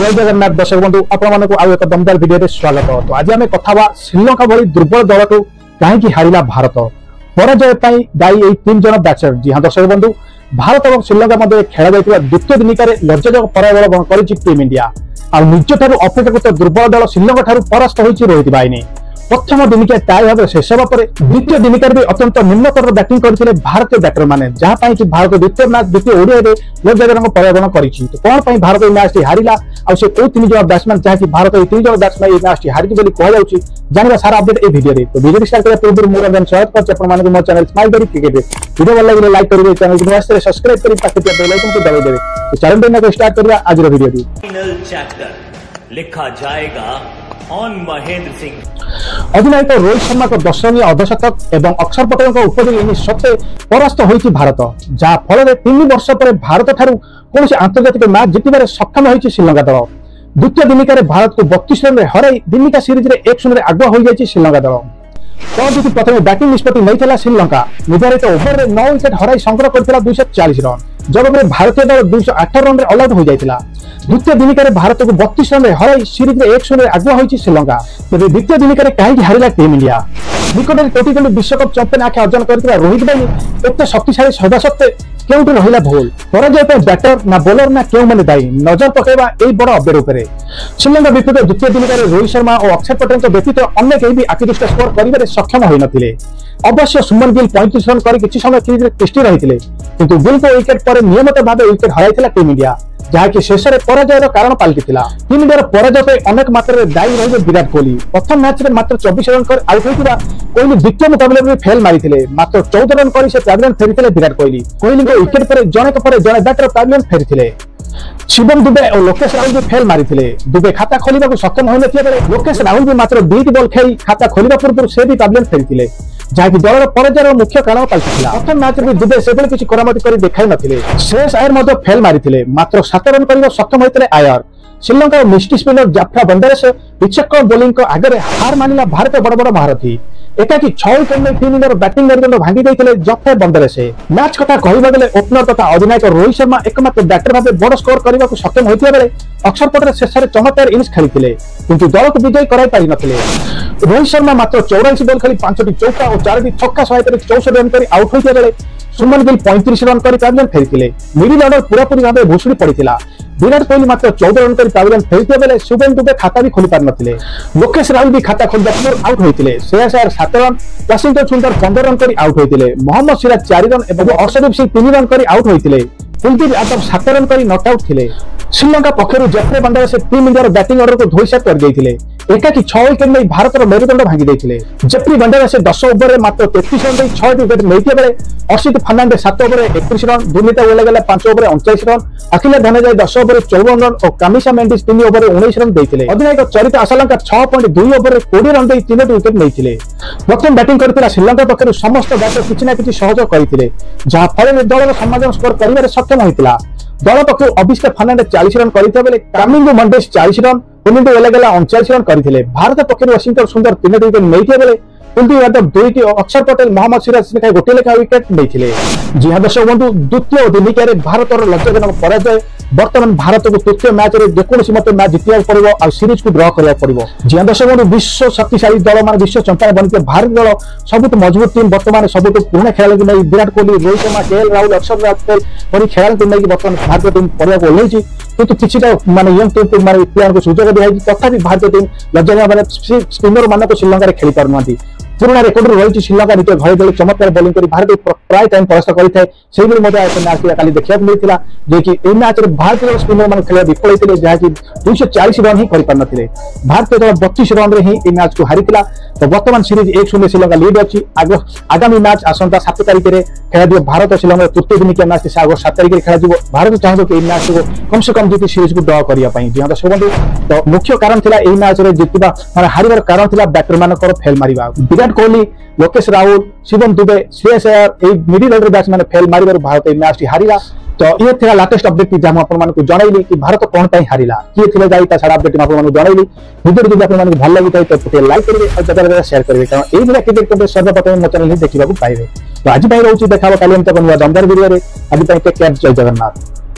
जय जगन्नाथ दर्शक बंधु आपण आउ एक दमदार वीडियो स्वागत। तो आज आम कथा श्रीलंका भली दुर्बल दल को कहीं हारिला भारत पराजय दायी तीन जन बैट्समैन। जी हाँ दर्शक बंधु, भारत और श्रीलंका मध्य खेल जाता द्वितीय दिनिका लज्जाजनक पराजय कर टीम इंडिया और निज अपेक्षाकृत दुर्बल दल श्रीलंका परास्त होती रोहित बाहिनी। प्रथम दिनिकिया टाई भाव शेष होगा द्वितीय दिनिकार भी अत्यंत निम्नतर बैटिंग करते भारतीय बैटर मैंने, जहाँ कि भारत द्वितीय मैच द्वितीय ओडिया लज्जाजनक पराजय कर। कौन भारत मैच टी हारिला और से कौ तीन जन बैट्समैन जहाँकि भारत तीन जन बैट्समैन मैच टी हारी कहु जाना सारा अपडेट भिडियो। तो वीडियो स्टार्ट करने पूर्व मुझे स्वागत कर मो चैनल स्माइल क्रिकेट वीडियो भल लगे लाइक करेंगे, चैनल को सब्सक्राइब कर बेल आइकन को दबाई देवे। तो चैनल स्टार्ट करवा आज वीडियो। फाइनल चैप्टर लिखा जाएगा ऑन महेंद्र सिंह। अधिनायक रोहित शर्मा को दर्शनीय अर्धशतक एवं अक्षर पटेल उपयोगी इनिंग्स सत्वे परास्त होती भारत, जहाँ फल 3 वर्ष पर भारत ठारू कौन आंतर्जातिक मैच जितबार सक्षम होती श्रीलंका दल। द्वितीय दिनिकार भारत को 32 रन हर दिनिका सीरीज में 1-0 आगुआ हो जाए श्रीलंका दल। तो प्रथम बैटिंग निष्पत्ति नहीं श्रीलंका निर्धारित ओवर में 9 विकेट हर संग्रह कर 240 रन, जबकि भारतीय दल 208 रन ऑल आउट हो जाता। द्वितीय दिनिकार भारत को 32 रन हर सीरीज में 1-0 आगुआ होती श्रीलंका। तेज द्वितीय दिनिकार कहीं हारिला टीम इंडिया। निकट में T20 विश्वकप चैंपियन आख्या अर्जन कर रोहित बाहिनी एत शक्तिशाली सदा सत्वे क्योंकि रहा भूल पराजय बैटर ना बोलर ना क्यों मैंने दायी नजर पकड़ा यही बड़ अपडेट उपर। श्रीलंका विपक्ष द्वितीय दिनिकार रोहित शर्मा और अक्षर पटेल व्यतीत अन्य कहीं भी आखिदृष्ट स्कोर कर सक्षम होते। अवश्य सुमन गिल 35 रन कर किसी समय सीरीज में तिष्ठि रही, किंतु गिल को विकेट पर नियमित भाव विकेट हराई टीम इंडिया, जहाँकि शेष में पराजयर कारण पलटि टीम इंडिया पराजय अनेक मात्रा दायी रही विराट कोहली। प्रथम मैच में मात्र 24 रन कर आउट होता कोहली द्वितीय मुकाबले में फेल मारी मात्र 14 रन कर पैविलियन फेरी विराट कोहली को विकेट पर जड़े बैटर पैविलियन फेरी। शिवम दुबे और लोकेश राहुल भी फेल मारी दुबे खाता खोलने सक्षम होता बेले लोकेश राहुल भी मात्र 2 बॉल खेली खाता खोलने पूर्व से भी पैविलियन फेरी, जहाँकि दल पराजयर मुख्य कारण पलटि। प्रथम मैच में दुबे से किसी करामती कर देखा नथिले। श्रेयस अय्यर फेल मारी मात्र 7 रन कर सक्षम होते अय्यर। श्रीलंका मिस्ट्री स्पिनर जाफ्रा बंदरेश विचक्षण बोलिंग आगे हार मानिला भारत बड़ बड़ महारथी। एकाकी 6 विकेट में टीम इंडिया बैटिंग मेरुदंड भांगी देते जाफ्रा बंदरेश। मैच कथा कहबा बेले ओपनर तथा अधिनायक रोहित शर्मा एकमात्र बैटर भाव बड़ स्कोर करने को सक्षम होता बेले अक्षर पटेल शेष में चमत्कार इनिंग्स खेली, किंतु दल को विजयी कराई पारि नथिले। रोहित शर्मा मात्र 84 बॉल खेली 5टी चौका और 4टी छक्का सहायता 64 रन कर आउट होता बेले सुमन गिल 35 रन कर पैविलियन फेरी। मिडिल ऑर्डर पूरापूरी भाव भूषुड़ी पड़ता। विराट कोहली मात्र 14 रन कर पैविलियन फेरी बेले शुभम दुबे खाता भी खोली पार नथिले। लोकेश राहुल भी खाता खोलने आउट होते। श्रेयस अय्यर 7 रन, वाशिंगटन सुंदर 15 रन कर आउट होते। मोहम्मद सिराज 4 रन और अर्शदीप सिंह 3 रन कर आउट होते। कुलदीप यादव 7 रन कर नॉट आउट थे। श्रीलंका पक्षर Jeffrey Vandersay team India batting order को धोईसात कर एकाकी 6 विकेट में भारत मेरुदंड भांगी देते। जेफ्री बंदरेश 10 ओवर में मात्र 33 रन 6 विकेट मिलते बेले अर्शित फर्नांडेज 7 ओवर 31 रन, दुर्नीता ओलेगला 5 over 39 run, Akila Dhananjaya 10 over 54 run और कामिशा मेंडिस 3 ओवर 19 रन देते। अधिनायक Charith Asalanka 6.2 over 20 run 3 wicket मिलते। प्रथम बैटिंग करता श्रीलंका पक्षर समस्त बैटर किसी न किसी सहयोग करते, जहाँ फल दल समाधान स्कोर कर सक्षम होता। दल पक्ष अभिषेक फर्नांडेज 40 रन करते बेले कामिंगो मंडेस 40 रन, पुनिंदो ओलेगला 39 रन करते। भारत पक्ष वाशिंगटन सुंदर 3 विकेट मिलते बेले कुलदीप यादव 2टी और अक्षर पटेल मोहम्मद सिराज गोटे लेखा विकेट मिलते। जी हाँ दर्शक बंधु, द्वितीय दिनिकार भारत लज्जाजनक पराजय। बर्तमान भारत को तृतीय मैच में जेकोसी मत मैच जितवा पड़ो और सीरीज को ड्र करा पड़ो। जी हाँ दर्शक बंधु, विश्व शक्तिशाली दल मान विश्व चैंपियन बनते भारत दल सबुठ मजबूत टीम बर्तमान सबुठ पुराना खेला को नहीं विराट कोहली, रोहित शर्मा, KL राहुल, अक्षर पटेल परी खेला को नहीं बर्तमान भारतीय टीम पड़ा ओह्लैची, किंतु किसी माने यंग टीम माने प्लेयर को सुजोग दिखाई तथापि भारतीय टीम लज्जाजनक माने स्पिनर मान श्रीलंका खेली पार पुराना रेकर्ड रही। श्रीलंका निज घर दल चमत्कार बोलिंग कर भारत प्राय टाइम परास्त करता है। मैच काली देखा मिलता जे मैच में भारतीय स्पिनर मान खेल विफल होते, जहाँकि 240 रन ही कर भारतीय दल 32 रन में ही मैच को हारी। तो वर्तमान सीरीज 1-0 श्रीलंका लीड अच्छी। आगामी मैच आसंता 7 तारिख में खेल भारत श्रीलंका तृतीय दिनिकिया मैच आगस्ट 7 तारिख में खेल। भारत चाहूँ कि मैच को कम से कम जीति सीरीज को ड्र करने। जी हाँ दर्शक बंधु, तो मुख्य कारण था यही मैच में जीतवा मैं हार कारण था बैटर मान फेल मारिबा। Virat Kohli, Lokesh Rahul, Shivam Dube, Shreyas Iyer middle order batsman fail मारिबार भारत मैच टी हारिला। तो ये थी लाटेस्ट अपडेट जहाँ आपको जनइली कि भारत कौन हारिला किए थे जाई सारा अपडेट आपको जनइली। वीडियो जब आपको भल लगी तो लाइक करेंगे और जगह शेयर करेंगे, कारण यही क्रिकेट सर्वप्रथम मो चैनल देखा पाइबे। तो आज रोचे देखा कल नुआ दमदार वीडियो। आज टेक केयर, जय जगन्नाथ।